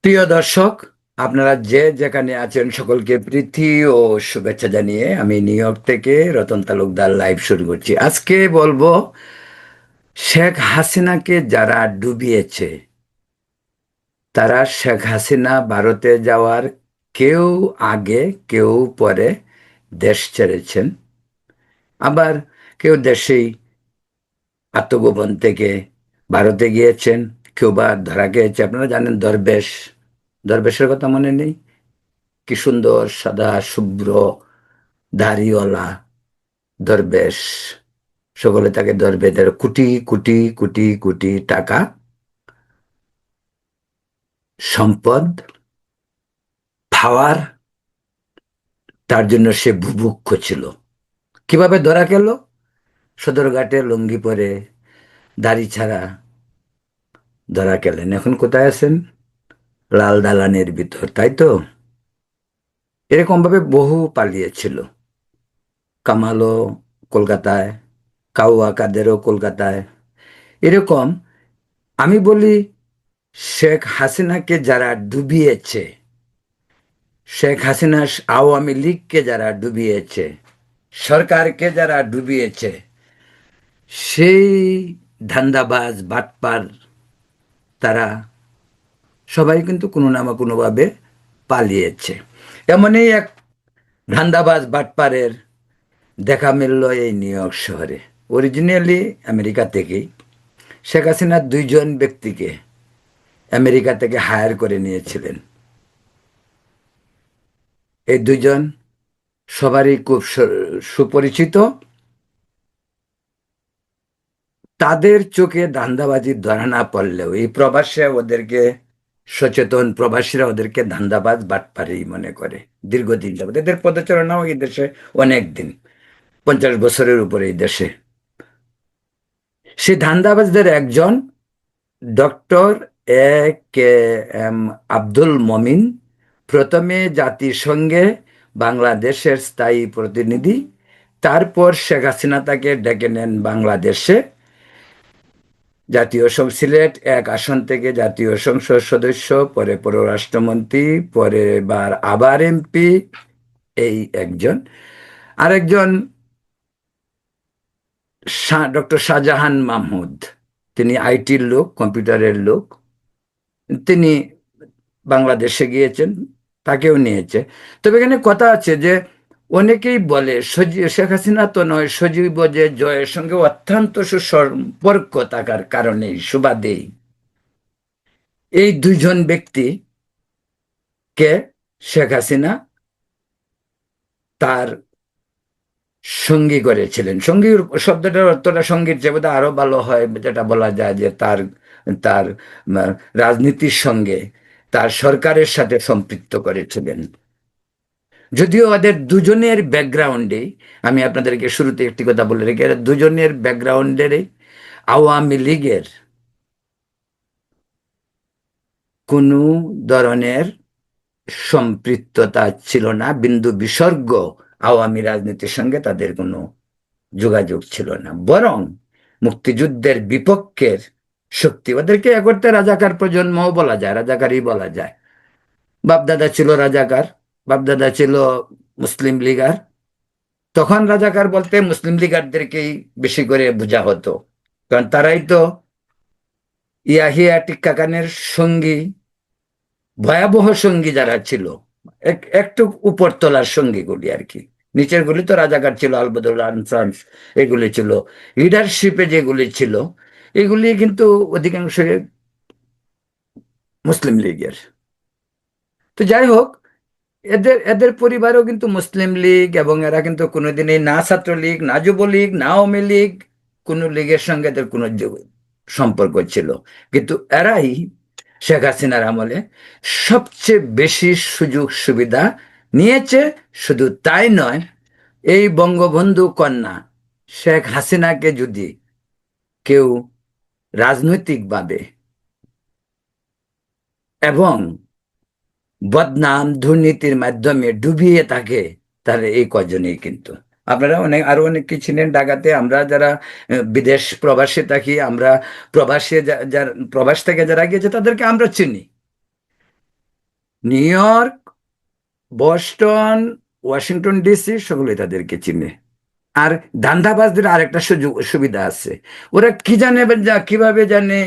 প্রিয় দর্শক, আপনারা যে যেখানে আছেন সকলকে প্রীতি ও শুভেচ্ছা জানিয়ে আমি নিউ ইয়র্ক থেকে রতন তালুকদার লাইভ শুরু করছি। আজকে বলবো শেখ হাসিনাকে যারা ডুবিয়েছে, তারা শেখ হাসিনা ভারতে যাওয়ার কেউ আগে কেউ পরে দেশ ছেড়েছেন, আবার কেউ দেশেই আত্মগোপন থেকে ভারতে গিয়েছেন, কেউ বা ধরা গিয়েছে। আপনারা জানেন দরবেশ, দরবেশের কথা মনে নেই? কি সুন্দর সাদা শুভ্র দাড়িওয়ালা দরবেশ, সকলে তাকে দরবেশের কোটি কোটি কোটি কোটি টাকা সম্পদ পাওয়ার, তার জন্য সে বুভুক্ষ ছিল। কিভাবে ধরা গেল? সদরঘাটে লুঙ্গি পরে দাড়ি ছাড়া ধরা গেলেন। এখন কোথায় আছেন? লাল দালানের ভিতর, তাই তো? এরকম ভাবে বহু পালিয়েছিল। কামালও কলকাতায়, কাউয়া কাদেরও কলকাতায়। এরকম আমি বলি, শেখ হাসিনাকে যারা ডুবিয়েছে, শেখ হাসিনা আওয়ামী লীগকে যারা ডুবিয়েছে, সরকারকে যারা ডুবিয়েছে, সেই ধান্দাবাজ বাটপার তারা সবাই কিন্তু কোনো না কোনোভাবে পালিয়েছে। এমনই এক ধান্দাবাজ বাটপারের দেখা মিলল এই নিউ ইয়র্ক শহরে। অরিজিনালি আমেরিকা থেকেই শেখ হাসিনা দুইজন ব্যক্তিকে আমেরিকা থেকে হায়ার করে নিয়েছিলেন। এই দুইজন সবারই খুব সুপরিচিত। তাদের চোখে ধান্দাবাজি ধরা না পড়লেও এই প্রবাসে ওদেরকে, সচেতন প্রবাসীরা ওদেরকে ধান্দাবাজ বাটপারি মনে করে দীর্ঘদিন যাবত। এদের পদচারণাও এই দেশে অনেক দিন, 50 বছরের উপরে এই দেশে। সেই ধান্দাবাজদের একজন doctor A K M Abdul Momin, প্রথমে জাতিসংঘে বাংলাদেশের স্থায়ী প্রতিনিধি, তারপর শেখ হাসিনা তাকে ডেকে নেন বাংলাদেশে। জাতীয় সিলেট 1 আসন থেকে জাতীয় সংসদ সদস্য, পরে পররাষ্ট্রমন্ত্রী, পরে এবার আবার এমপি। এই একজন। আরেকজন ডক্টর শাহজাহান মাহমুদ, তিনি আইটির লোক, কম্পিউটারের লোক। তিনি বাংলাদেশে গিয়েছেন, তাকেও নিয়েছে। তবে এখানে কথা আছে যে অনেকেই বলে শেখ হাসিনা তো নয়, সজীব যে জয়ের সঙ্গে অত্যন্ত সুসম্পর্ক থাকার কারণে সুবাদেই এই দুইজন ব্যক্তিকে শেখ হাসিনা তার সঙ্গী করেছিলেন। সঙ্গী শব্দটার অর্থটা সঙ্গীর চেয়ে বোধহয় আরো ভালো হয়, যেটা বলা যায় যে তার তার রাজনীতির সঙ্গে, তার সরকারের সাথে সম্পৃক্ত করেছিলেন। যদিও ওদের দুজনের ব্যাকগ্রাউন্ডে, আমি আপনাদেরকে শুরুতে একটি কথা বলে রেখে, এরা দুজনের ব্যাকগ্রাউন্ডের আওয়ামী লীগের কোনো ধরনের সম্পৃক্ততা ছিল না, বিন্দু বিসর্গ আওয়ামী রাজনীতির সঙ্গে তাদের কোনো যোগাযোগ ছিল না। বরং মুক্তিযুদ্ধের বিপক্ষের শক্তি, ওদেরকে এক অর্থে রাজাকার প্রজন্মও বলা যায়, রাজাকারই বলা যায়। বাপদাদা ছিল রাজাকার, বাপদাদা ছিল মুসলিম লীগার। তখন রাজাকার বলতে মুসলিম লীগারদেরকেই বেশি করে বোঝা হতো, কারণ তারাই তো ইয়াহিয়া টিক্কা খানের সঙ্গী, ভয়াবহ সঙ্গী যারা ছিল, একটু উপরতলার সঙ্গীগুলি আর কি। নিচের গুলি তো রাজাকার ছিল, আলবদুল আনসার এগুলি ছিল। লিডারশিপে যেগুলি ছিল এগুলি কিন্তু অধিকাংশ মুসলিম লীগের। তো যাই হোক, এদের এদের পরিবারও কিন্তু মুসলিম লীগ, এবং এরা কিন্তু কোনোদিনই না ছাত্রলীগ, না যুবলীগ, না আওয়ামী লীগ, কোনো লীগের সঙ্গে এদের কোনো সম্পর্ক ছিল। কিন্তু এরাই শেখ হাসিনার আমলে সবচেয়ে বেশি সুযোগ সুবিধা নিয়েছে। শুধু তাই নয়, এই বঙ্গবন্ধু কন্যা শেখ হাসিনাকে যদি কেউ রাজনৈতিকভাবে এবং বদনাম দুর্নীতির মাধ্যমে ডুবিয়ে থাকে, তাহলে এই কজনই কিন্তু। আপনারা অনেক, আরো অনেকে ছিলেন ঢাকাতে। আমরা যারা বিদেশ প্রবাসে থাকি, আমরা প্রবাসে প্রবাস থেকে যারা গিয়েছে তাদেরকে আমরা চিনি। New York, Boston, Washington DC সকলে তাদেরকে চিনে। আর ধান্দাবাজদের আরেকটা সুযোগ সুবিধা আছে, ওরা কি জানে যা কিভাবে জানে,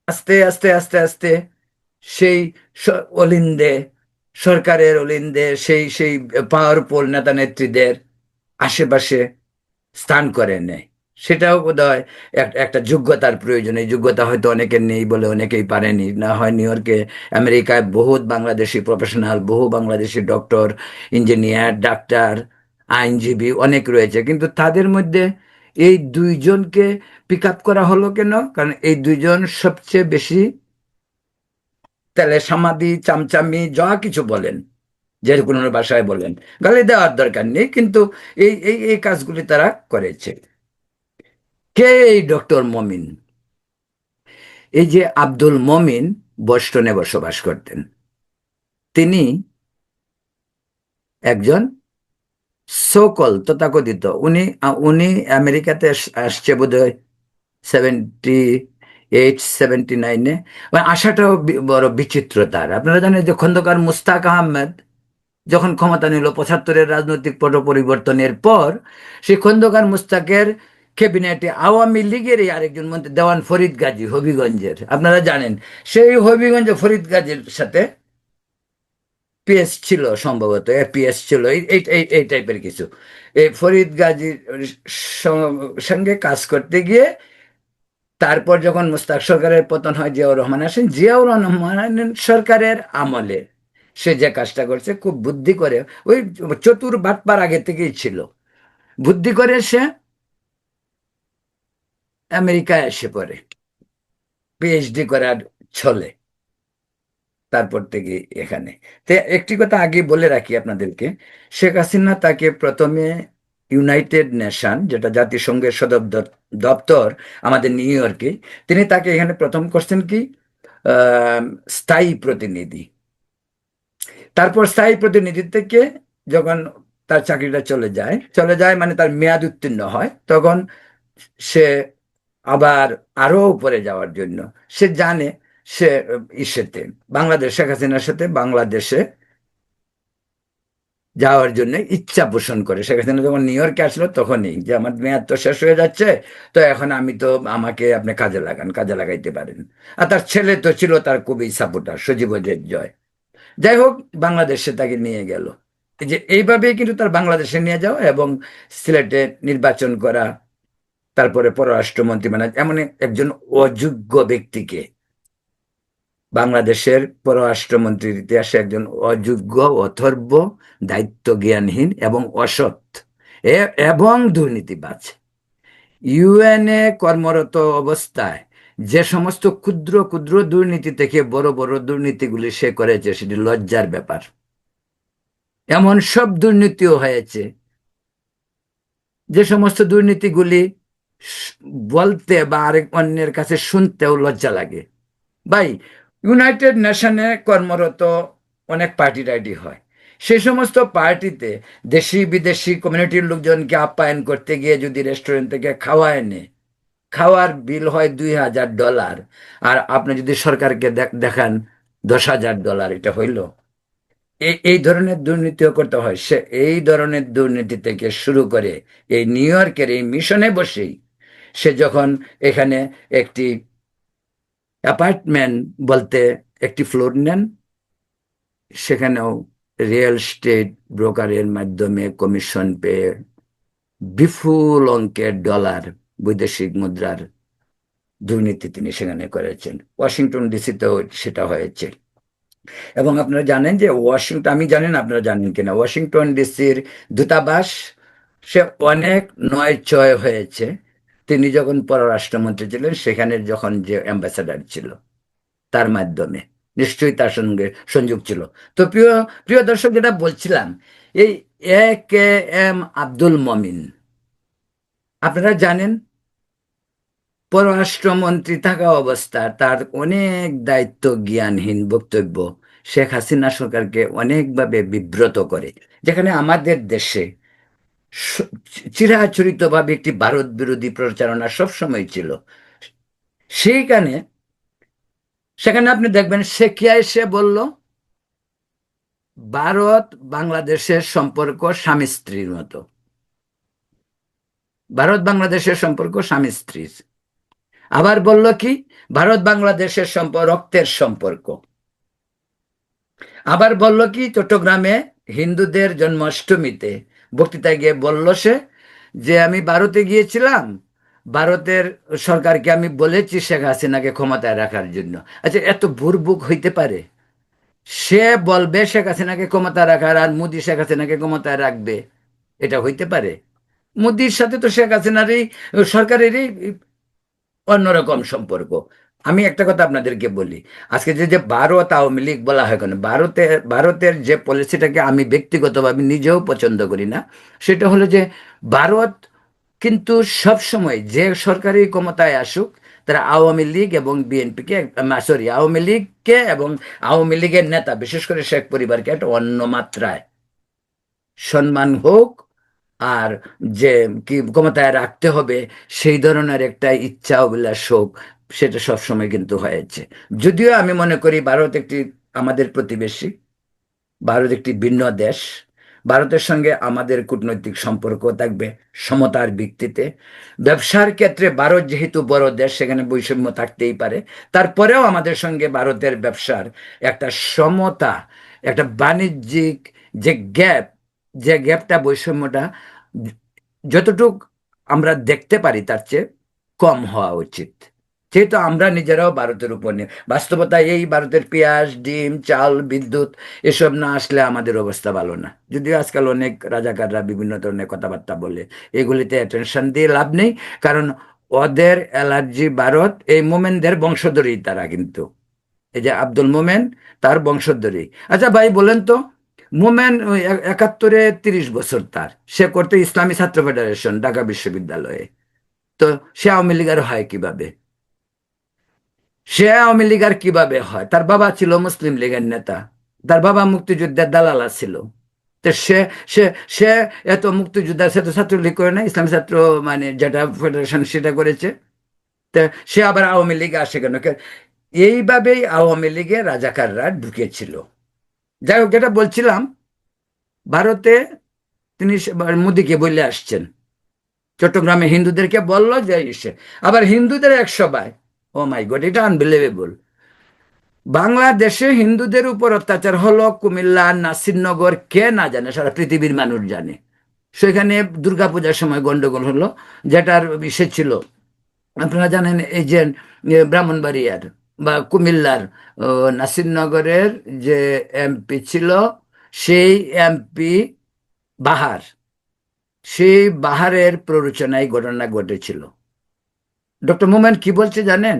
আস্তে আস্তে আস্তে আস্তে সেই অলিন্দে, সরকারের অলিন্দে, সেই সেই পাওয়ারফুল নেতা নেত্রীদের আশেপাশে স্থান করে নেয়। সেটাও বোধহয় একটা যোগ্যতার প্রয়োজন। এই যোগ্যতা হয়তো অনেকের নেই বলে অনেকেই পারেনি। না হয় নিউ ইয়র্কে, আমেরিকায় বহুত বাংলাদেশি প্রফেশনাল, বহু বাংলাদেশি ডক্টর, ইঞ্জিনিয়ার, ডাক্তার, আইনজীবী অনেক রয়েছে, কিন্তু তাদের মধ্যে এই দুইজনকে পিক আপ করা হলো কেন? কারণ এই দুইজন সবচেয়ে বেশি তেলে সামাদি, চামচামি, যা কিছু বলেন, যে কোনো ভাষায় বলেন, গালি দেওয়ার দরকার নেই, কিন্তু এই এই এই কাজগুলি তারা করেছে। কে এই ডক্টর মমিন? এই যে আব্দুল মমিন বস্টনে বসবাস করতেন। তিনি একজন সকল তথাকথিত, উনি উনি আমেরিকাতে আসছে বোধহয় 78 79-এ। আসাটাও বড় বিচিত্র তার। আপনারা জানেন যে খন্দকার মুস্তাক আহমেদ যখন ক্ষমতা নিল 75-এর রাজনৈতিক পট পরিবর্তনের পর, সেই খন্দকার মুস্তাকের ক্যাবিনেটে আওয়ামী লীগেরই আরেকজন মন্ত্রী দেওয়ান ফরিদ গাজী, হবিগঞ্জের, আপনারা জানেন, সেই হবিগঞ্জে ফরিদ গাজীর সাথে পিএস ছিল, সম্ভবত পিএস ছিল, এই এই এই এই টাইপের কিছু। এই ফরিদ গাজীর সঙ্গে কাজ করতে গিয়ে তারপর যখন মুস্তাক সরকারের পতন হয়, জিয়াউর রহমান আসেন, জিয়াউর রহমান সরকারের আমলে সে যে কাজটা করছে খুব বুদ্ধি করে, ওই চতুর বাটপার আগে থেকেই ছিল, বুদ্ধি করে সে আমেরিকায় এসে পড়ে পিএইচডি করার ছলে। তারপর থেকে এখানে, তো একটি কথা আগে বলে রাখি আপনাদেরকে, শেখ হাসিনা তাকে প্রথমে ইউনাইটেড নেশন, যেটা জাতিসংঘের সদর দপ্তর আমাদের নিউ ইয়র্কে, তিনি তাকে এখানে প্রথম করছেন কি আহ, স্থায়ী প্রতিনিধি। তারপর স্থায়ী প্রতিনিধি থেকে যখন তার চাকরিটা চলে যায় মানে তার মেয়াদ উত্তীর্ণ হয়, তখন সে আবার আরো উপরে যাওয়ার জন্য সে জানে, সে ইসেতে বাংলাদেশ, শেখ হাসিনার সাথে বাংলাদেশে যাওয়ার জন্য ইচ্ছা পোষণ করে। শেখ হাসিনা যখন নিউ ইয়র্কে আসলো তখনই, যে আমার মেয়াদ তো শেষ হয়ে যাচ্ছে, তো এখন আমি তো, আমাকে আপনি কাজে লাগান, কাজে লাগাইতে পারেন। আর তার ছেলে তো ছিল তার খুবই সাপোর্টার, সজীব জয়। যাই হোক, বাংলাদেশে তাকে নিয়ে গেল। এই যে এইভাবেই কিন্তু তার বাংলাদেশে নিয়ে যাওয়া এবং সিলেটে নির্বাচন করা, তারপরে পররাষ্ট্রমন্ত্রী, মানে এমন একজন অযোগ্য ব্যক্তিকে, বাংলাদেশের পররাষ্ট্রমন্ত্রীর ইতিহাসে একজন অযোগ্য, অথর্ব, দায়িত্ব জ্ঞানহীন এবং অসৎ এবং দুর্নীতিবাজ, ইউএনএ কর্মরত অবস্থায় যে সমস্ত ক্ষুদ্র ক্ষুদ্র দুর্নীতি থেকে বড় বড় দুর্নীতিগুলি সে করেছে, সেটি লজ্জার ব্যাপার। এমন সব দুর্নীতিও হয়েছে, যে সমস্ত দুর্নীতিগুলি বলতে বা আরেক অন্যের কাছে শুনতেও লজ্জা লাগে। ভাই, ইউনাইটেড নেশনে কর্মরত অনেক পার্টি টাইটি হয়, সেই সমস্ত পার্টিতে দেশি বিদেশি কমিউনিটির লোকজনকে আপ্যায়ন করতে গিয়ে যদি রেস্টুরেন্ট থেকে খাওয়া এনে, খাওয়ার বিল হয় $2,000, আর আপনি যদি সরকারকে দেখান $10,000, এটা হইল? এই ধরনের দুর্নীতিও করতে হয়। সে এই ধরনের দুর্নীতি থেকে শুরু করে এই নিউ ইয়র্কের এই মিশনে বসেই সে যখন এখানে একটি অ্যাপার্টমেন্ট বলতে একটি ফ্লোর নেন, সেখানেও রিয়েল স্টেট ব্রোকারের মাধ্যমে কমিশন পেয়ে বিপুল অঙ্কের ডলার, বৈদেশিক মুদ্রার দুর্নীতি তিনি সেখানে করেছেন। ওয়াশিংটন ডিসিতেও সেটা হয়েছে। এবং আপনারা জানেন যে ওয়াশিংটন, আমি জানেন আপনারা জানেন কিনা, ওয়াশিংটন ডিসির দূতাবাস সে অনেক নয় চয় হয়েছে তিনি যখন পররাষ্ট্রমন্ত্রী ছিলেন, সেখানের যখন যে অ্যাম্বাসাডার ছিল তার মাধ্যমে নিশ্চয়ই তার সঙ্গে সংযোগ ছিল। তো প্রিয় প্রিয় দর্শক, যেটা বলছিলাম, এই AK-M আব্দুল মমিন, আপনারা জানেন পররাষ্ট্রমন্ত্রী থাকা অবস্থায় তার অনেক দায়িত্ব জ্ঞানহীন বক্তব্য শেখ হাসিনা সরকারকে অনেকভাবে বিব্রত করে। যেখানে আমাদের দেশে চিরাচরিতভাবে একটি ভারত বিরোধী প্রচারণা সবসময় ছিল, সেইখানে সেখানে আপনি দেখবেন সে কি এসে বলল, ভারত বাংলাদেশের সম্পর্ক স্বামী স্ত্রীর মতো। ভারত বাংলাদেশের সম্পর্ক স্বামী স্ত্রীর। আবার বলল কি, ভারত বাংলাদেশের সম্পর্ক রক্তের সম্পর্ক। আবার বলল কি, চট্টগ্রামে হিন্দুদের জন্মাষ্টমীতে বক্তৃতায় গিয়ে বলল সে যে আমি ভারতে গিয়েছিলাম, ভারতের সরকারকে আমি বলেছি শেখ হাসিনাকে ক্ষমতায় রাখার জন্য। আচ্ছা, এত বুর্বক হইতে পারে? সে বলবে শেখ হাসিনাকে ক্ষমতায় রাখার, আর মোদি শেখ হাসিনাকে ক্ষমতায় রাখবে? এটা হইতে পারে? মোদির সাথে তো শেখ হাসিনারই সরকারেরই অন্যরকম সম্পর্ক। আমি একটা কথা আপনাদেরকে বলি, আজকে যে যে ভারত আওয়ামী লীগ বলা হয় কেন, ভারতের যে পলিসিটাকে আমি ব্যক্তিগতভাবে নিজেও পছন্দ করি না, সেটা হলো যে ভারত কিন্তু সবসময় যে সরকারি ক্ষমতায় আসুক, তারা আওয়ামী লীগ এবং বিএনপিকে, সরি, আওয়ামী লীগকে এবং আওয়ামী লীগের নেতা বিশেষ করে শেখ পরিবারকে একটা অন্য মাত্রায় সম্মান হোক, আর যে কি ক্ষমতায় রাখতে হবে সেই ধরনের একটা ইচ্ছা অভিলাষ হোক, সেটা সবসময় কিন্তু হয়েছে। যদিও আমি মনে করি ভারত একটি আমাদের প্রতিবেশী, ভারত একটি ভিন্ন দেশ, ভারতের সঙ্গে আমাদের কূটনৈতিক সম্পর্ক থাকবে সমতার ভিত্তিতে। ব্যবসার ক্ষেত্রে ভারত যেহেতু বড় দেশ, সেখানে বৈষম্য থাকতেই পারে, তারপরেও আমাদের সঙ্গে ভারতের ব্যবসার একটা সমতা, একটা বাণিজ্যিক যে গ্যাপ, যে গ্যাপটা, বৈষম্যটা যতটুক আমরা দেখতে পারি তার চেয়ে কম হওয়া উচিত। যেহেতু আমরা নিজেরাও ভারতের উপর নিয়ে, বাস্তবতা এই, ভারতের পেঁয়াজ, ডিম, চাল, বিদ্যুৎ এসব না আসলে আমাদের অবস্থা ভালো না। যদিও আজকাল অনেক রাজাকাররা বিভিন্ন ধরনের কথাবার্তা বলে, এগুলিতে অ্যাটেনশন দিয়ে লাভ নেই, কারণ ওদের অ্যালার্জি ভারত। এই মোমেনদের বংশধরই তারা, কিন্তু এই যে আব্দুল মোমেন, তার বংশধরই। আচ্ছা ভাই বলেন তো, মোমেন ওই 71-এ 30 বছর তার, সে করতে ইসলামী ছাত্র ফেডারেশন ঢাকা বিশ্ববিদ্যালয়ে। তো সে আওয়ামী লীগের হয় কিভাবে? সে আওয়ামী লীগের কিভাবে হয়? তার বাবা ছিল মুসলিম লীগের নেতা, তার বাবা মুক্তিযুদ্ধের দালালা ছিল। তো সে সে সে এত মুক্তিযোদ্ধা, সে তো ছাত্রলীগ করে না, ইসলামী ছাত্র মানে যেটা ফেডারেশন সেটা করেছে। তো সে আবার আওয়ামী লীগে আসে কেন? এইভাবেই আওয়ামী লীগে রাজাকাররা ঢুকেছিল। যাই হোক, যেটা বলছিলাম, ভারতে তিনি মোদিকে বলে আসছেন, চট্টগ্রামে হিন্দুদেরকে বলল যে ইসে, আবার হিন্দুদের এক সভায়, ও মাই গড, এটা আনবিলিভেবল, বাংলাদেশে হিন্দুদের উপর অত্যাচার হলো কুমিল্লা, নাসিরনগর, কে না জানে? সারা পৃথিবীর মানুষ জানে। সেখানে দুর্গাপূজার সময় গন্ডগোল হলো, যেটার ইসে ছিল, আপনারা জানেন, এই যে ব্রাহ্মণবাড়িয়ার বা কুমিল্লার নাসিরনগরের যে এমপি ছিল, সেই এমপি বাহার, সেই বাহারের প্ররোচনায় ঘটনা ঘটেছিল। ডক্টর মোমেন কি বলছে জানেন?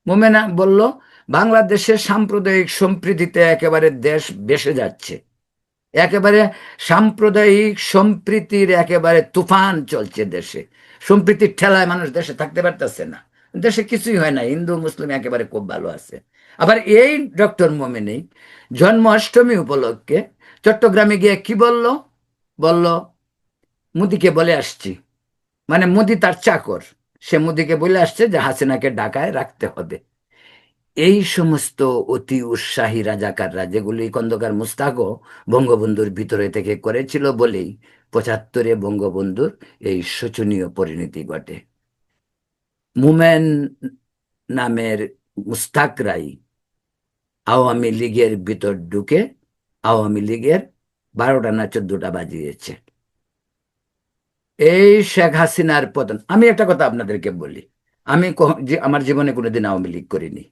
মোমেন বলল বাংলাদেশের সাম্প্রদায়িক সম্প্রীতিতে একেবারে দেশ ভেসে যাচ্ছে, একেবারে সাম্প্রদায়িক সম্প্রীতির একেবারে তুফান চলছে দেশে। সম্প্রীতির ঠেলায় মানুষ দেশে থাকতে পারতেছে না, দেশে কিছুই হয় না, হিন্দু মুসলিম একেবারে খুব ভালো আছে। আবার এই ডক্টর মোমেনই জন্মাষ্টমী উপলক্ষে চট্টগ্রামে গিয়ে কি বলল? বলল মোদিকে বলে আসছি, মানে মোদি তার চাকর, সে মোদিকে বলে আসছে যে হাসিনাকে ঢাকায় রাখতে হবে। এই সমস্ত অতি উৎসাহী রাজাকাররা, যেগুলি খন্দকার মুস্তাকও বঙ্গবন্ধুর ভিতরে থেকে করেছিল বলেই 75-এ বঙ্গবন্ধুর এই শোচনীয় পরিণতি ঘটে। মোমেন নামের মুস্তাকরাই আওয়ামী লীগের ভিতর ঢুকে আওয়ামী লীগের 12টা না 14টা বাজিয়েছে। এই শেখ হাসিনার পতন, আমি একটা কথা আপনাদেরকে বলি, আমি আমার জীবনে কোনোদিন আওয়ামী লীগ করিনি।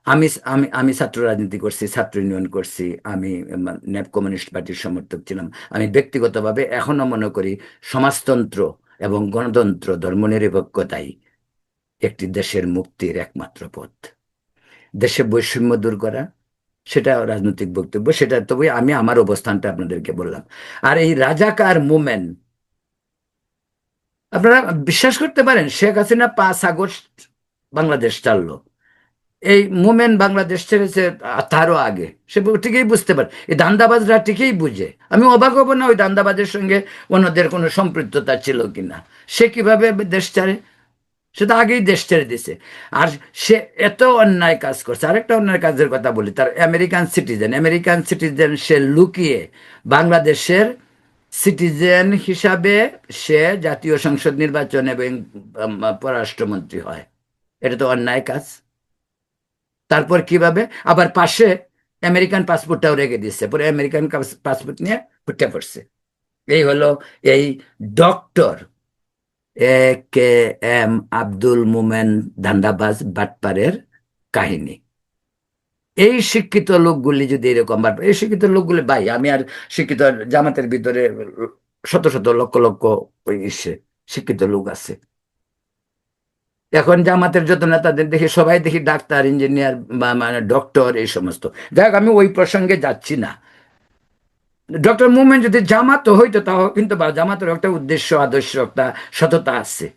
আমি আমি আমি ছাত্র রাজনীতি করছি, ছাত্র ইউনিয়ন করছি, আমি ন্যাপ কমিউনিস্ট পার্টির সমর্থক ছিলাম। আমি ব্যক্তিগতভাবে এখনো মনে করি সমাজতন্ত্র এবং গণতন্ত্র, ধর্মনিরপেক্ষতাই একটি দেশের মুক্তির একমাত্র পথ। দেশে বৈষম্য দূর করা, সেটা রাজনৈতিক বক্তব্য, সেটা তবে আমি আমার অবস্থানটা আপনাদেরকে বললাম। আর এই রাজাকার মুভমেন্ট, আপনারা বিশ্বাস করতে পারেন শেখ হাসিনা 5 আগস্ট বাংলাদেশ ছাড়লো, এই মোমেন বাংলাদেশ ছেড়েছে তারও আগে। সে ঠিকই বুঝতে পারে, এই দান্দাবাজরা ঠিকই বুঝে। আমি অবাক হব না ওই দান্দাবাজের সঙ্গে ওনাদের কোনো সম্পৃক্ততা ছিল কিনা। সে কিভাবে দেশ ছাড়ে? সে তো আগেই দেশ ছেড়ে দিছে। আর সে এত অন্যায় কাজ করছে। আরেকটা অন্যায় কাজের কথা বলি, তার আমেরিকান সিটিজেন সে লুকিয়ে বাংলাদেশের সিটিজেন হিসাবে সে জাতীয় সংসদ নির্বাচন এবং পররাষ্ট্রমন্ত্রী হয়। এটা তো অন্যায় কাজ। তারপর কিভাবে আবার পাশে আমেরিকান পাসপোর্টটাও রেখে দিচ্ছে, পরে আমেরিকান পাসপোর্ট নিয়ে ফুটে পড়ছে। এই হলো এই ডক্টর AKM আব্দুল মোমেন ধান্দাবাজ বাটপারের কাহিনী। এই শিক্ষিত লোকগুলি যদি এরকম, এই শিক্ষিত লোকগুলি, ভাই আমি আর শিক্ষিত, জামাতের ভিতরে শত শত লক্ষ লক্ষ শিক্ষিত লোক আছে। এখন জামাতের যত নেতাদের দেখি সবাই দেখি ডাক্তার, ইঞ্জিনিয়ার বা মানে ডক্টর, এই সমস্ত। যাই হোক, আমি ওই প্রসঙ্গে যাচ্ছি না। ডক্টর মুভমেন্ট যদি জামাত হইতো তাও কিন্তু, বা জামাতের একটা উদ্দেশ্য, আদর্শ, একটা সততা আছে।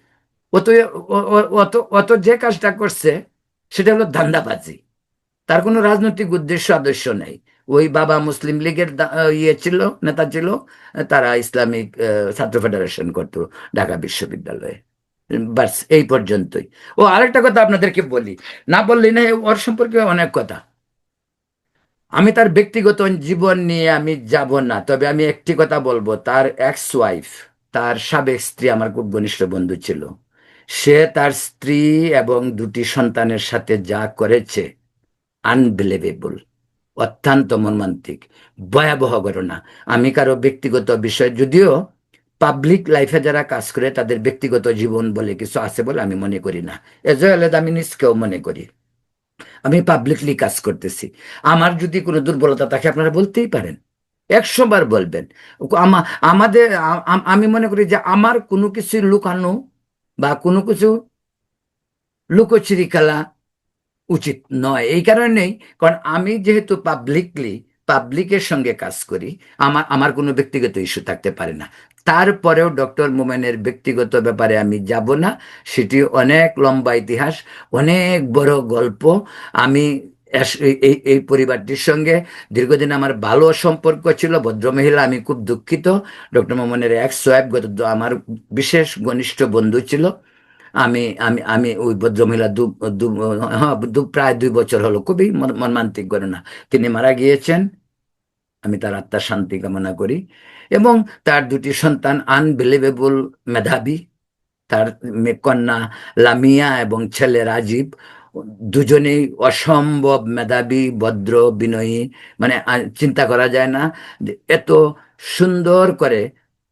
অত অত অত যে কাজটা করছে সেটা হলো ধান্দাবাজি। তার কোনো রাজনৈতিক উদ্দেশ্য আদর্শ নেই। ওই বাবা মুসলিম লীগের ইয়ে ছিল, নেতা ছিল, তারা ইসলামিক ছাত্র ফেডারেশন করতো ঢাকা বিশ্ববিদ্যালয়ে। বাস এই পর্যন্তই। ও আরেকটা কথা আপনাদেরকে বলি, না বললেই না, ওর সম্পর্কে অনেক কথা। আমি তার ব্যক্তিগত জীবন নিয়ে আমি যাব না, তবে আমি একটি কথা বলবো, তার এক্স ওয়াইফ, তার সাবেক স্ত্রী আমার খুব ঘনিষ্ঠ বন্ধু ছিল। সে তার স্ত্রী এবং দুটি সন্তানের সাথে যা করেছে, আনবিলিভেবল, অত্যন্ত মর্মান্তিক, ভয়াবহ ঘটনা। আমি কারো ব্যক্তিগত বিষয়, যদিও পাবলিক লাইফে যারা কাজ করে তাদের ব্যক্তিগত জীবন বলে কিছু আছে বলে আমি মনে করি না। এজ ওয়েল আমি নিজকেও মনে করি আমি পাবলিকলি কাজ করতেছি। আমার যদি কোনো দুর্বলতা থাকে আপনারা বলতেই পারেন, 100 বার বলবেন। আমাদের আমি মনে করি যে আমার কোনো কিছু লুকানো বা কোনো কিছু লুকোচুরি খেলা উচিত নয়। এই কারণেই, কারণ আমি যেহেতু পাবলিকের সঙ্গে কাজ করি, আমার আমার কোনো ব্যক্তিগত ইস্যু থাকতে পারে না। তারপরেও ডক্টর মোমেনের ব্যক্তিগত ব্যাপারে আমি যাব না। সেটি অনেক লম্বা ইতিহাস, অনেক বড় গল্প। আমি এই পরিবারটির সঙ্গে দীর্ঘদিন আমার ভালো সম্পর্ক ছিল, ভদ্রমহিলা, আমি খুব দুঃখিত। ডক্টর মোমেনের এক্স ওয়াইফ আমার বিশেষ ঘনিষ্ঠ বন্ধু ছিল। আমি আমি আমি ওই ভদ্রমহিলা হ্যাঁ, প্রায় 2 বছর হলো, খুবই মর্মান্তিক ঘটনা। তিনি মারা গিয়েছেন, আমি তার আত্মার শান্তি কামনা করি। এবং তার দুটি সন্তান আনবিলিভেবল মেধাবী, তার কন্যা লামিয়া এবং ছেলে রাজীব, দুজনেই অসম্ভব মেধাবী, ভদ্র, বিনয়ী। মানে চিন্তা করা যায় না যে এত সুন্দর করে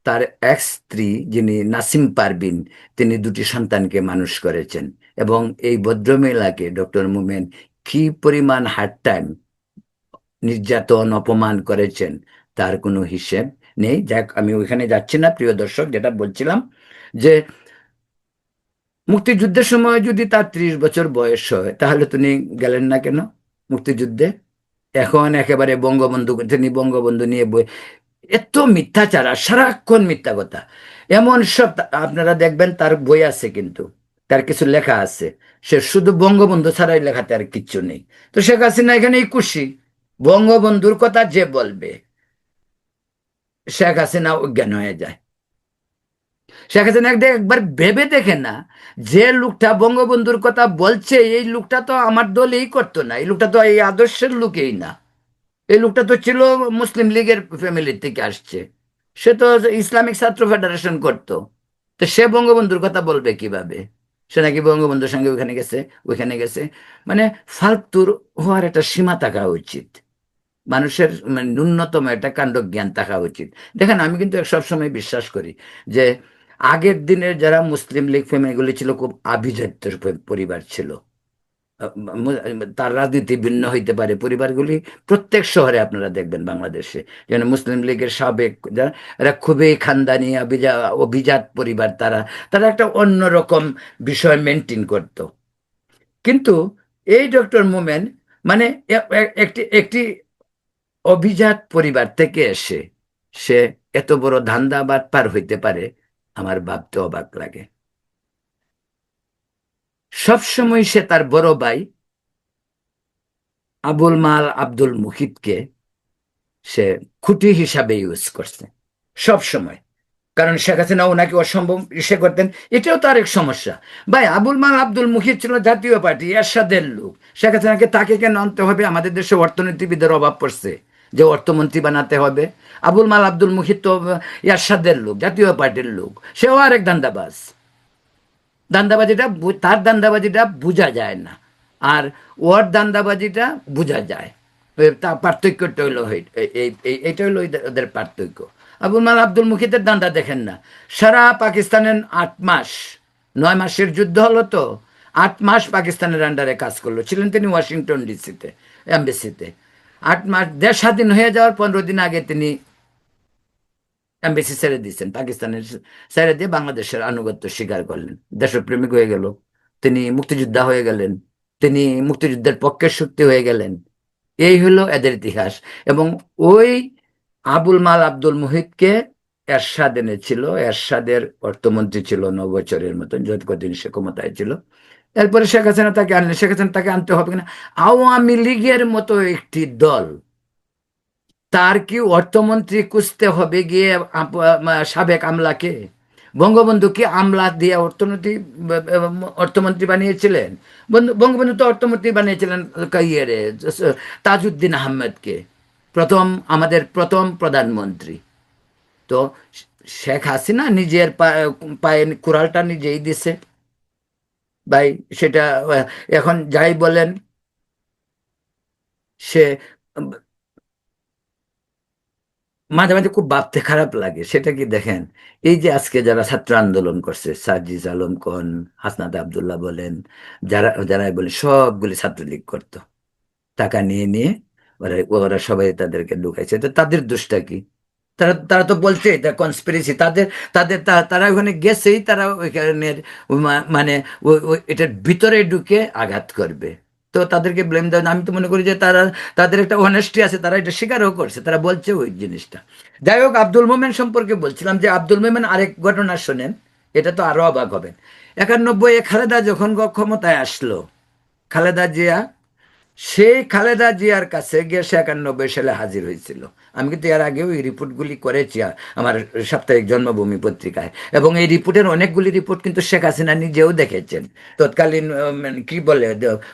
তার এক স্ত্রী, যিনি নাসিম পারভিন, তিনি দুটি সন্তানকে মানুষ করেছেন। এবং এই ভদ্রমহিলাকে ডক্টর মোমেন কি পরিমাণ হার্ড টাইম, নির্যাতন, অপমান করেছেন, তার কোনো হিসেব নেই। যাক, আমি ওইখানে যাচ্ছি না। প্রিয় দর্শক, যেটা বলছিলাম যে মুক্তিযুদ্ধের সময় যদি তার 30 বছর বয়স হয়, তাহলে তিনি গেলেন না কেন মুক্তিযুদ্ধে? এখন একেবারে বঙ্গবন্ধু, তিনি বঙ্গবন্ধু নিয়ে বই, এত মিথ্যাচার আর সারাক্ষণ মিথ্যা কথা। এমন সব আপনারা দেখবেন, তার বই আছে কিন্তু, তার কিছু লেখা আছে, সে শুধু বঙ্গবন্ধু ছাড়াই লেখাতে আর কিচ্ছু নেই। তো শেখ হাসিনা এখানেই খুশি, বঙ্গবন্ধুর কথা যে বলবে শেখ হাসিনা অজ্ঞান হয়ে যায়। শেখ হাসিনা একবার ভেবে দেখে না, যে লোকটা বঙ্গবন্ধুর কথা বলছে, এই লোকটা তো আমার দলেই করতো না, এই লোকটা তো এই আদর্শের লোকেই না। এই লোকটা তো ছিল মুসলিম লীগের ফ্যামিলি থেকে আসছে, সে তো ইসলামিক ছাত্র ফেডারেশন করতো। তো সে বঙ্গবন্ধুর কথা বলবে কিভাবে? সে নাকি বঙ্গবন্ধুর সঙ্গে ওইখানে গেছে, ওইখানে গেছে। মানে ফালতুর হওয়ার একটা সীমা থাকা উচিত। মানুষের মানে ন্যূনতম একটা কাণ্ডজ্ঞান থাকা উচিত। দেখেন, আমি কিন্তু সবসময় বিশ্বাস করি যে আগের দিনের যারা মুসলিম লীগ ফ্যামিলিগুলি ছিল, খুব আভিজাত্য পরিবার ছিল। তার রাজনীতি ভিন্ন হইতে পারে পরিবারগুলি, প্রত্যেক শহরে আপনারা দেখবেন বাংলাদেশে, যেন মুসলিম লীগের সাবেক যারা, এরা খুবই খানদানি অভিজাত পরিবার। তারা তারা একটা অন্যরকম বিষয় মেনটেন করত। কিন্তু এই ডক্টর মোমেন মানে একটি একটি অভিজাত পরিবার থেকে এসে সে এত বড় ধান্দাবাজ পার হইতে পারে, আমার ভাবতে অবাক লাগে। সবসময় সে তার বড় ভাই আবুল মাল আব্দুল মুহিতকে সে খুঁটি হিসাবে ইউজ করছে সব সময়। কারণ শেখ হাসিনা ওনাকে অসম্ভব ইসে করতেন। এটাও তো আরেক সমস্যা। ভাই, আবুল মাল আব্দুল মুহিত ছিল জাতীয় পার্টি, এরশাদের লোক। শেখ হাসিনাকে তাকে কেন আনতে হবে? আমাদের দেশে অর্থনীতিবিদের অভাব পড়ছে যে অর্থমন্ত্রী বানাতে হবে। আবুল মাল আব্দুল মুহিত তো এরশাদের লোক, জাতীয় পার্টির লোক। সেও আরেক দান্দাবাজ। দান্দাবাজিটা তার দান্দাবাজিটা বোঝা যায় না, আর ওর দান্দাবাজিটা বোঝা যায়। তা পার্থক্যটা হইলো এইটা হইলো ওদের পার্থক্য। আবুল মাল আব্দুল মুহিতের দান্দা দেখেন না। সারা পাকিস্তানের 8 মাস, 9 মাসের যুদ্ধ হলো তো, 8 মাস পাকিস্তানের আন্ডারে কাজ করলো। ছিলেন তিনি ওয়াশিংটন ডিসিতে, এমবেসিতে। 8 মাস, দেশ স্বাধীন হয়ে যাওয়ার 15 দিন আগে তিনি এমবেসি ছেড়ে দিচ্ছেন, পাকিস্তানের ছেড়ে দিয়ে বাংলাদেশের আনুগত্য স্বীকার করলেন। দেশপ্রেমিক হয়ে গেল, তিনি মুক্তিযোদ্ধা হয়ে গেলেন, তিনি মুক্তিযুদ্ধের পক্ষের শক্তি হয়ে গেলেন। এই হলো এদের ইতিহাস। এবং ওই আবুল মাল আব্দুল মুহিতকে এরশাদ এনেছিল। এরশাদের অর্থমন্ত্রী ছিল 9 বছরের মতন, যত কদিন সে ক্ষমতায় ছিল। এরপরে শেখ হাসিনা তাকে আনলেন। শেখ হাসিনা তাকে আনতে হবে কিনা? আওয়ামী লীগের মতো একটি দল, তার কি অর্থমন্ত্রী খুঁজতে হবে গিয়ে সাবেক আমলাকে? বঙ্গবন্ধু কি আমলা দিয়ে অর্থমন্ত্রী বানিয়েছিলেন? বঙ্গবন্ধু তো অর্থমন্ত্রী বানিয়েছিলেন ইয়ে তাজউদ্দিন আহমেদকে, আমাদের প্রথম প্রধানমন্ত্রী। তো শেখ হাসিনা নিজের পায়ে কুড়ালটা নিজেই দিছে ভাই। সেটা এখন যাই বলেন, সে মাঝে মাঝে খুব ভাবতে খারাপ লাগে। সেটা কি দেখেন, এই যে আজকে যারা ছাত্র আন্দোলন করছে, সার্জিস আলম কোন, হাসনাত আব্দুল্লাহ বলেন, যারাই বলে, সবগুলি ছাত্রলীগ করতো। টাকা নিয়ে নিয়ে ওরা ওরা সবাই তাদেরকে ঢুকাইছে। তো তাদের দোষটা কি? তারা তারা তো বলছে এটা কনস্পিরেসি। তাদের তাদের তারা ওখানে গেছেই, তারা ওইখানে মানে এটার ভিতরে ঢুকে আঘাত করবে। তো তাদেরকে ব্লেম দেয় না। আমি তো মনে করি যে তারা, তাদের একটা অনেস্টি আছে, তারা এটা স্বীকারও করছে, তারা বলছে ওই জিনিসটা। যাই হোক, আব্দুল মোমেন সম্পর্কে বলছিলাম যে আব্দুল মোমেন আরেক ঘটনা শোনেন, এটা তো আরো অবাক হবেন। 91-এ খালেদা যখন ক্ষমতায় আসলো, খালেদা জিয়া, সেই খালেদা জিয়ার কাছে গিয়ে সে 91 সালে হাজির হয়েছিল। আমি কিন্তু এর আগেও এই রিপোর্টগুলি করেছি আমার সাপ্তাহিক জন্মভূমি পত্রিকায়। এবং এই রিপোর্টের অনেকগুলি রিপোর্ট কিন্তু শেখ হাসিনা নিজেও দেখেছেন। তৎকালীন কি বলে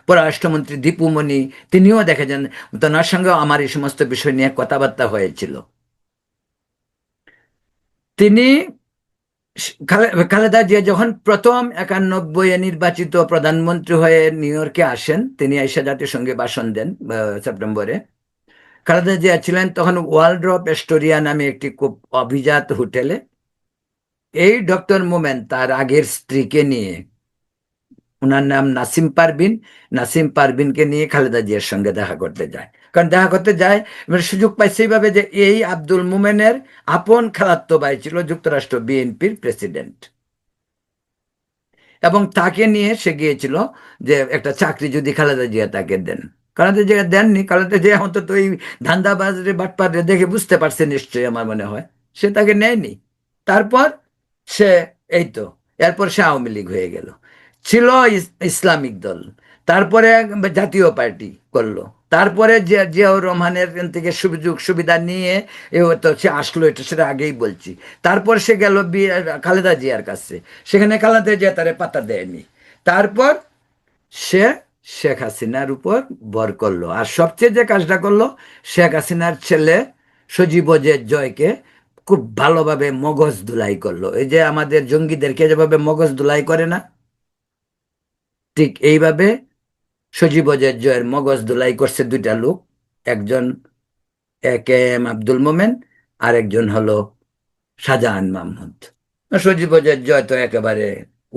পররাষ্ট্রমন্ত্রী দীপু মনি, তিনিও দেখেছেন। তার সঙ্গেও আমার এই সমস্ত বিষয় নিয়ে কথাবার্তা হয়েছিল। তিনি খালেদা জিয়া যখন প্রথম 91-এ নির্বাচিত প্রধানমন্ত্রী হয়ে নিউ ইয়র্কে আসেন, তিনি এসে জাতিসংঘে ভাষণ দেন সেপ্টেম্বরে। খালেদা জিয়া ছিলেন তখন ওয়ালড্রপ এস্টোরিয়া নামে একটি খুব অভিজাত হোটেলে। এই ডক্টর মোমেন তার আগের স্ত্রীকে নিয়ে, ওনার নাম নাসিম পারভিন, নাসিম পারভিনকে নিয়ে খালেদা জিয়ার সঙ্গে দেখা করতে যায়। কারণ দেখা করতে যায়, মানে সুযোগ পাইছে এইভাবে যে এই আব্দুল মোমেনের আপন খালাতো ভাই ছিল যুক্তরাষ্ট্র বিএনপির প্রেসিডেন্ট, এবং তাকে নিয়ে সে গিয়েছিল যে একটা চাকরি যদি খালেদা জিয়া তাকে দেন। খালেদা জিয়া দেননি। খালেদা জিয়া অন্তত এই ধান্দাবাজ রে বাটপার রে দেখে বুঝতে পারছে নিশ্চয়ই, আমার মনে হয়, সে তাকে নেয়নি। তারপর সে, এই তো, এরপর সে আওয়ামী লীগ হয়ে গেল। ছিল ইসলামিক দল, তারপরে জাতীয় পার্টি করলো, তারপরে জিয়াউর রহমানের থেকে সুযোগ সুবিধা নিয়ে তো সে আসলো, এটা সেটা আগেই বলছি। তারপর সে গেল খালেদা জিয়ার কাছে, সেখানে খালেদা জিয়া তারে পাত্তা দেয়নি। তারপর সে শেখ হাসিনার উপর ভর করলো। আর সবচেয়ে যে কাজটা করলো, শেখ হাসিনার ছেলে সজীব ওজের জয়কে খুব ভালোভাবে মগজ ধুলাই করলো। এই যে আমাদের জঙ্গিদেরকে যেভাবে মগজ ধুলাই করে না, ঠিক এইভাবে সজীব ওজের জয়ের মগজ ধুলাই করছে দুইটা লোক। একজন AK-এম আব্দুল মোমেন, আর একজন হলো শাহজাহান মাহমুদ। সজীব ওজের জয় তো একেবারে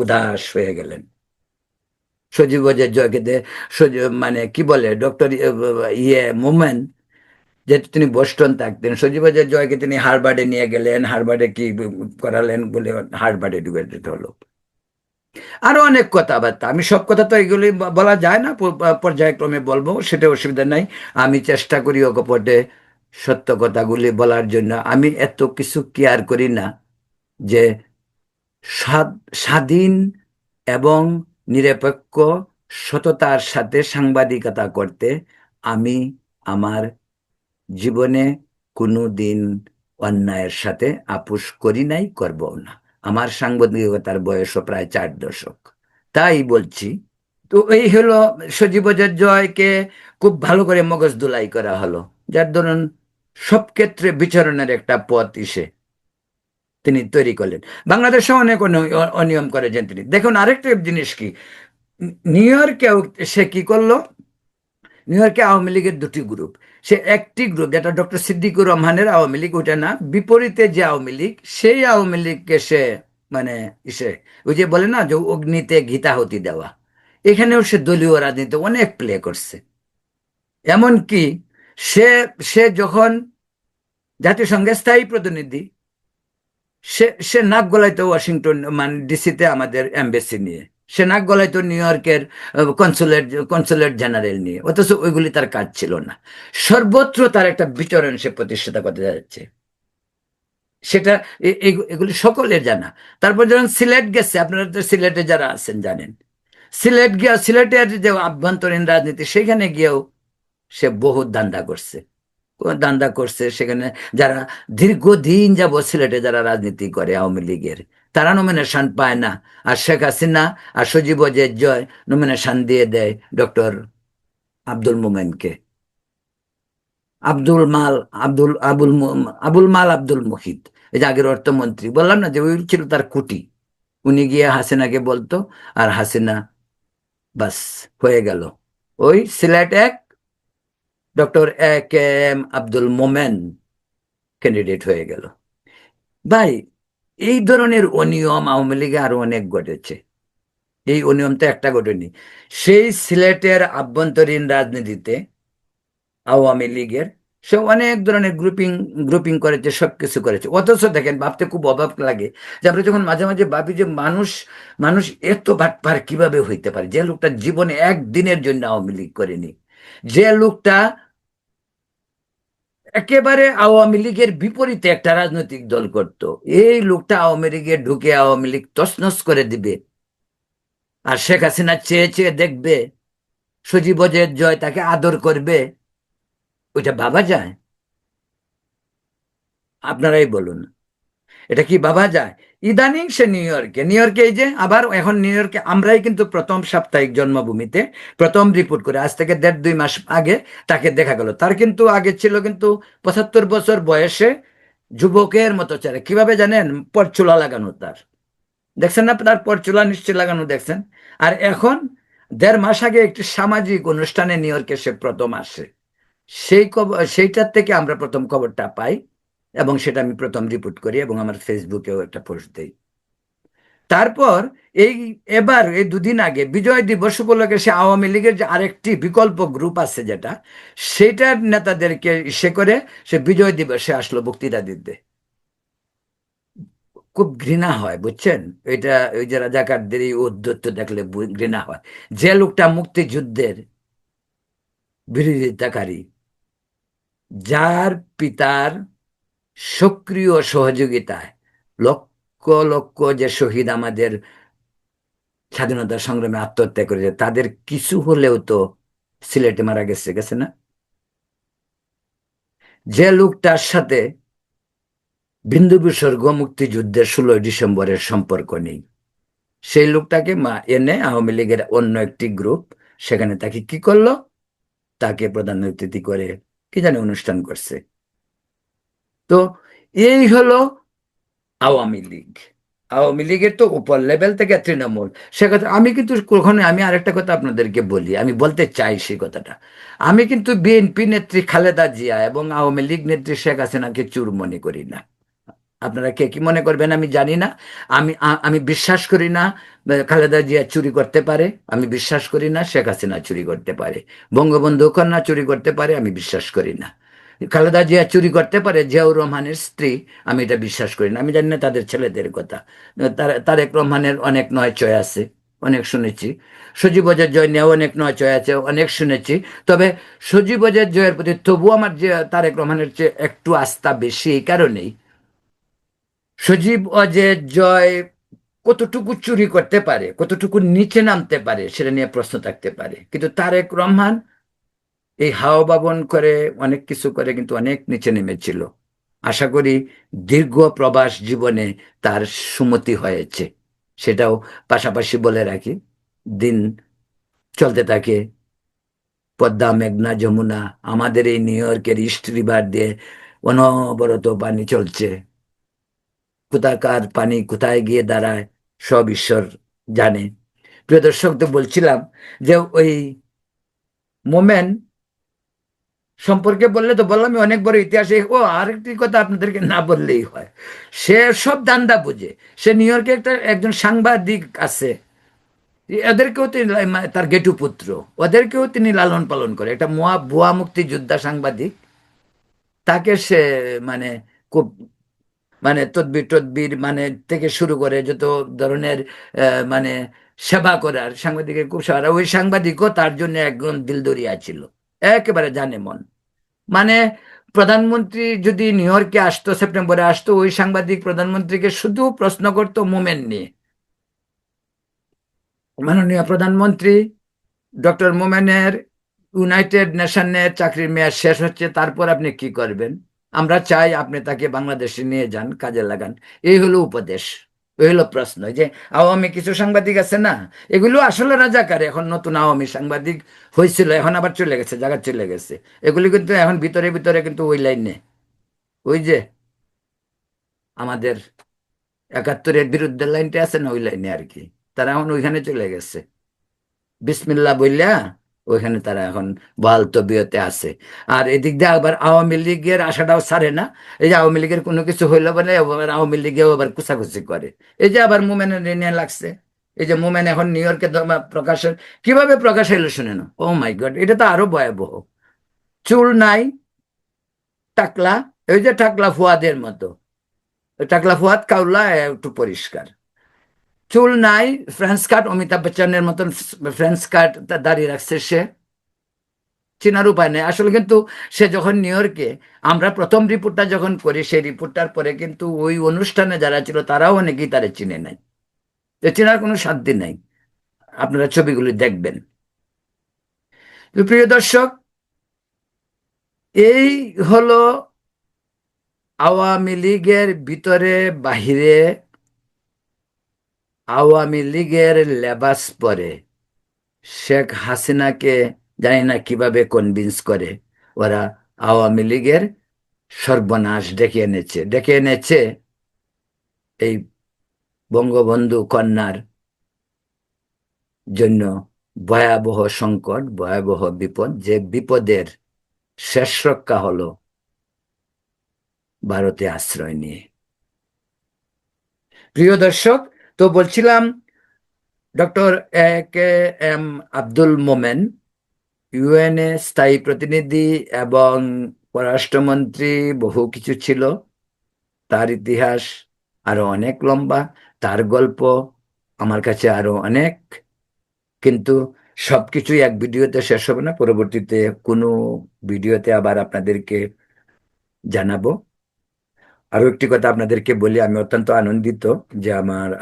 উদাস হয়ে গেলেন। সজীব ওজের জয়কে মানে কি বলে ডক্টর মোমেন, যেহেতু তিনি বোস্টন থাকতেন, সজীব ওজের জয়কে তিনি হার্ভার্ডে নিয়ে গেলেন। হার্ভার্ডে কি করালেন বলে হার্ভার্ডে এডুকেটেড হলো। আরো অনেক কথাবার্তা, আমি সব কথা তো এগুলি বলা যায় না, পর্যায়ক্রমে বলবো, সেটা অসুবিধা নাই। আমি চেষ্টা করি অকপটে সত্য কথাগুলি বলার জন্য। আমি এত কিছু কেয়ার করি না যে স্বাধীন এবং নিরপেক্ষ সততার সাথে সাংবাদিকতা করতে আমি আমার জীবনে কোনো দিন অন্যায়ের সাথে আপোষ করি নাই, করবো না। আমার সাংবাদিকতার বয়সও প্রায় 4 দশক। তাই বলছি। তো এই হলো সজীবজের জয়কে খুব ভালো করে মগজ ধোলাই করা হলো, যার ধরুন সব ক্ষেত্রে বিচরণের একটা পথ তিনি তৈরি করলেন। বাংলাদেশে অনেক অনিয়ম করেছেন তিনি। দেখুন আরেকটা জিনিস কি, নিউ ইয়র্কেও সে কি করলো, নিউ ইয়র্কে আওয়ামী লীগের দুটি গ্রুপ। সে একটি গ্রুপ যেটা ডক্টর সিদ্দিকুর রহমানের আওয়ামী লীগ, ওটা না, বিপরীতে যে আওয়ামী লীগ, সেই আওয়ামী লীগকে সে মানে ইসে ওই যে বলে না যে অগ্নিতে ঘিতাহুতি দেওয়া, এখানেও সে দলীয় রাজনীতি অনেক প্লে করছে। এমনকি সে সে যখন জাতিসংঘের স্থায়ী প্রতিনিধি, সে সে নাক গলাইতো ওয়াশিংটন মানে ডিসিতে আমাদের এমবেসি নিয়ে, সে নাক গলাইতো নিউ ইয়র্কের কনসুলেট কনসুলেট জেনারেল নিয়ে, অথচ ওইগুলি তার কাজ ছিল না। সর্বত্র তার একটা বিচরণ সে প্রতিষ্ঠাতা করতে যাচ্ছে, সেটা এগুলি সকলের জানা। তারপর যখন সিলেট গেছে, আপনারা তো সিলেটে যারা আছেন জানেন, সিলেট গিয়া সিলেটের যে আভ্যন্তরীণ রাজনীতি, সেখানে গিয়েও সে বহু দান্দা করছে। দান্দা করছে সেখানে। যারা দীর্ঘদিন যাবৎ সিলেটে যারা রাজনীতি করে আওয়ামী লীগের, তারা নমিনেশন পায় না। আর শেখ হাসিনা আর সজীব ওয়াজেদ জয় নমিনেশন দিয়ে দেয় ডক্টর আব্দুল মোমেনকে। আব্দুল মাল আব্দুল আবুল আবুল মাল আব্দুল মুহিত, এই যে আগের অর্থমন্ত্রী, বললাম না যে ওই ছিল তার কুটি। উনি গিয়ে হাসিনাকে বলতো, আর হাসিনা বাস হয়ে গেল। ওই সিলেট এক doctor A K M Abdul Momen candidate হয়ে গেল। ভাই, এই ধরনের অনিয়ম আওয়ামী লীগে আরো অনেক ঘটেছে। এই অনিয়ম তো একটা ঘটেনি। সেই সিলেটের আভ্যন্তরীণ রাজনীতিতে আওয়ামী লীগের সে অনেক ধরনের গ্রুপিং গ্রুপিং করেছে, সবকিছু করেছে। অথচ দেখেন, ভাবতে খুব অভাব লাগে যে আমরা যখন মাঝে মাঝে ভাবি যে মানুষ মানুষ এত বাটপার কিভাবে হইতে পারে, যে লোকটা জীবনে একদিনের জন্য আওয়ামী লীগ করেনি, যে লোকটা একেবারে আওয়ামী লীগের বিপরীতে একটা রাজনৈতিক দল করত, এই লোকটা আওয়ামী লীগে ঢুকে আওয়ামী লীগ তছনছ করে দিবে। আর শেখ হাসিনা চেয়ে চেয়ে দেখবে, সজীব ওয়াজেদ জয় তাকে আদর করবে, ওইটা ভাবা যায়? আপনারাই বলুন, এটা কি ভাবা যায়? ইদানিং সে নিউ ইয়র্কে, নিউ ইয়র্কে এই যে আবার এখন নিউ ইয়র্কে আমরাই কিন্তু প্রথম সাপ্তাহিক জন্মভূমিতে প্রথম রিপোর্ট করে, আজ থেকে 1.5-2 মাস আগে তাকে দেখা গেল। তার কিন্তু আগে ছিল কিন্তু 75 বছর বয়সে যুবকের মতো চেহারা। কিভাবে জানেন? পরচুলা লাগানো তার, দেখছেন না? তার পরচুলা নিশ্চয় লাগানো দেখছেন। আর এখন 1.5 মাস আগে একটি সামাজিক অনুষ্ঠানে নিউ ইয়র্কে সে প্রথম আসে। সেইটার থেকে আমরা প্রথম খবরটা পাই, এবং সেটা আমি প্রথম রিপোর্ট করি এবং আমার ফেসবুকেও একটা পোস্ট দিই। তারপর এই এবার এই 2 দিন আগে বিজয় দিবস উপলক্ষে সে আওয়ামী লীগের যে আরেকটি বিকল্প গ্রুপ আছে যেটা, সেটার নেতাদেরকে সে করে সে বিজয় দিবসে আসলো বক্তৃতা দিতে। খুব ঘৃণা হয়, বুঝছেন? এটা ওই যে রাজাকারদের এই উদ্ধত্ত দেখলে ঘৃণা হয়। যে লোকটা মুক্তিযুদ্ধের বিরোধিতাকারী, যার পিতার সক্রিয় সহযোগিতায় লক্ষ লক্ষ যে শহীদ আমাদের স্বাধীনতা সংগ্রামে আত্মহত্যা করেছে, তাদের কিছু হলেও তো সিলেটে মারা গেছে, গেছে না? যে লোকটার সাথে বিন্দু বিসর্গ মুক্তিযুদ্ধের 16 ডিসেম্বরের সম্পর্ক নেই, সেই লোকটাকে এনে আওয়ামী লীগের অন্য একটি গ্রুপ সেখানে তাকে কি করলো, তাকে প্রধান অতিথি করে কি জানি অনুষ্ঠান করছে। তো এই হলো আওয়ামী লীগ। আওয়ামী লীগের তো উপর লেভেল থেকে তৃণমূল, সে কথা আমি কিন্তু কখনো, আমি আরেকটা কথা আপনাদেরকে বলি, আমি বলতে চাই সেই কথাটা। আমি কিন্তু বিএনপি নেত্রী খালেদা জিয়া এবং আওয়ামী লীগ নেত্রী শেখ হাসিনাকে চুর মনে করি না। আপনারা কে কি মনে করবেন আমি জানি না। আমি বিশ্বাস করি না খালেদা জিয়া চুরি করতে পারে, আমি বিশ্বাস করি না শেখ হাসিনা চুরি করতে পারে, বঙ্গবন্ধু কন্যা চুরি করতে পারে, আমি বিশ্বাস করি না খালেদা জিয়া চুরি করতে পারে, জিয়াউর রহমানের স্ত্রী, আমি এটা বিশ্বাস করি না। আমি জানি না তাদের ছেলেদের কথা। তারেক রহমানের অনেক নয় চয় আছে, অনেক শুনেছি। সজীব ওয়াজেদ জয় নিয়েও অনেক নয় চয় আছে, অনেক শুনেছি। তবে সজীব ওয়াজেদ জয়ের প্রতি তবুও আমার যে তারেক রহমানের চেয়ে একটু আস্থা বেশি, এই কারণেই সজীব অজয় জয় কতটুকু চুরি করতে পারে, কতটুকু নিচে নামতে পারে, সেটা নিয়ে প্রশ্ন থাকতে পারে। কিন্তু তারেক রহমান এই হাওয়া বাবন করে অনেক কিছু করে কিন্তু অনেক নিচে নেমেছিল। আশা করি দীর্ঘ প্রবাস জীবনে তার সুমতি হয়েছে, সেটাও পাশাপাশি বলে রাখি। দিন চলতে থাকে, পদ্মা, মেঘনা, যমুনা, আমাদের এই নিউ ইয়র্কের ইস্ট রিভার দিয়ে অনবরত পানি চলছে। কোথাকার পানি কোথায় গিয়ে দাঁড়ায় সব ঈশ্বর জানে। প্রিয় দর্শক, তো বলছিলাম যে ওই মোমেন সম্পর্কে বললে তো বললাম অনেক বড় ইতিহাস। ও আরেকটি কথা আপনাদেরকে না বললেই হয়, সে সব দান্দা বুঝে। সে নিউ ইয়র্কে একজন সাংবাদিক আছে, এদেরকেও তিনি তার গেটু পুত্র, ওদেরকেও তিনি লালন পালন করে। একটা ভুয়া মুক্তিযোদ্ধা সাংবাদিক, তাকে সে মানে খুব মানে তদবির টদবির মানে থেকে শুরু করে যত ধরনের মানে সেবা করার সাংবাদিকের খুব সারা, ওই সাংবাদিকও তার জন্য একজন দিলদরিয়া ছিল, একেবারে জানে মন। মানে প্রধানমন্ত্রী যদি নিউ ইয়র্কে আসতো, সেপ্টেম্বরে আসতো, ওই সাংবাদিক প্রধানমন্ত্রীকে শুধু প্রশ্ন করতো মোমেন নিয়ে। মাননীয় প্রধানমন্ত্রী, ডক্টর মোমেনের ইউনাইটেড নেশনের চাকরির মেয়াদ শেষ হচ্ছে, তারপর আপনি কি করবেন? আমরা চাই আপনি তাকে বাংলাদেশে নিয়ে যান, কাজে লাগান। এই হলো উপদেশ, এই হলো প্রশ্ন। যে আওয়ামী কিছু সাংবাদিক আছে না, এগুলো আসলে রাজাকার, এখন নতুন আওয়ামী সাংবাদিক হয়েছিল, এখন আবার চলে গেছে, জায়গা চলে গেছে। এগুলি কিন্তু এখন ভিতরে ভিতরে কিন্তু ওই লাইনে, ওই যে আমাদের একাত্তরের বিরুদ্ধে লাইনটা আছে না, ওই লাইনে আর কি। তারা এখন ওইখানে চলে গেছে, বিসমিল্লাহ বললা ওইখানে তারা এখন বহাল তবিয়তে আছে। আর এদিক দিয়ে আবার আওয়ামী লীগের আশাটাও ছাড়ে না। এই যে আওয়ামী লীগের কোনো কিছু হইলো বলে আবার আওয়ামী লীগেও আবার কুচাকুচি করে। এই যে আবার মোমেনের নিয়ে লাগছে, এই যে মোমেন এখন নিউ ইয়র্কে প্রকাশের, কিভাবে প্রকাশ হইলো শুনেন? ও মাই গড, এটা তো আরো ভয়াবহ। চুল নাই, টাকলা, ওই যে টাকলা ফুয়াদের মতো, ওই টাকলা ফুয়াদ কাউলা একটু পরিষ্কার, চুল নাই, ফ্রেঞ্চ কাট, অমিতাভ বচ্চনের মতন ফ্রেঞ্চ কাট দাঁড়িয়ে রাখছে সে, চেনার উপায় নেই আসলে। কিন্তু সে যখন নিউ ইয়র্কে, আমরা প্রথম রিপোর্টটা যখন করি, সেই রিপোর্টটার পরে কিন্তু ওই অনুষ্ঠানে যারা ছিল তারাও অনেকেই তারা চিনে নাই, তো চেনার কোনো সাধ্য নাই। আপনারা ছবিগুলি দেখবেন। তো প্রিয় দর্শক, এই হলো আওয়ামী লীগের ভিতরে বাহিরে, আওয়ামী লীগের লেবাস পরে শেখ হাসিনাকে জানি না কিভাবে কনভিন্স করে ওরা আওয়ামী লীগের সর্বনাশ ডেকে এনেছে এই বঙ্গবন্ধু কন্যার জন্য। ভয়াবহ সংকট, ভয়াবহ বিপদ, যে বিপদের শেষ রক্ষা হলো ভারতে আশ্রয় নিয়ে। প্রিয় দর্শক, তো বলছিলাম doctor A K M Abdul Momen ইউএনএ স্থায়ী প্রতিনিধি এবং পররাষ্ট্রমন্ত্রী, বহু কিছু ছিল। তার ইতিহাস আরো অনেক লম্বা, তার গল্প আমার কাছে আরো অনেক, কিন্তু সবকিছুই এক ভিডিওতে শেষ হবে না। পরবর্তীতে কোনো ভিডিওতে আবার আপনাদেরকে জানাবো। আরো একটি কথা আপনাদেরকে বলি, আমি অত্যন্ত আনন্দিত যে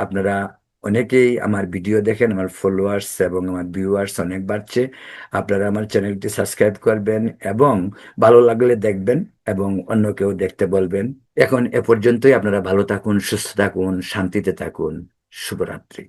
আপনারা অনেকেই আমার ভিডিও দেখেন, আমার ফলোয়ার্স এবং আমার ভিউয়ার্স অনেক বাড়ছে। আপনারা আমার চ্যানেলটি সাবস্ক্রাইব করবেন এবং ভালো লাগলে দেখবেন এবং অন্যকেও দেখতে বলবেন। এখন এ পর্যন্তই। আপনারা ভালো থাকুন, সুস্থ থাকুন, শান্তিতে থাকুন। শুভরাত্রি।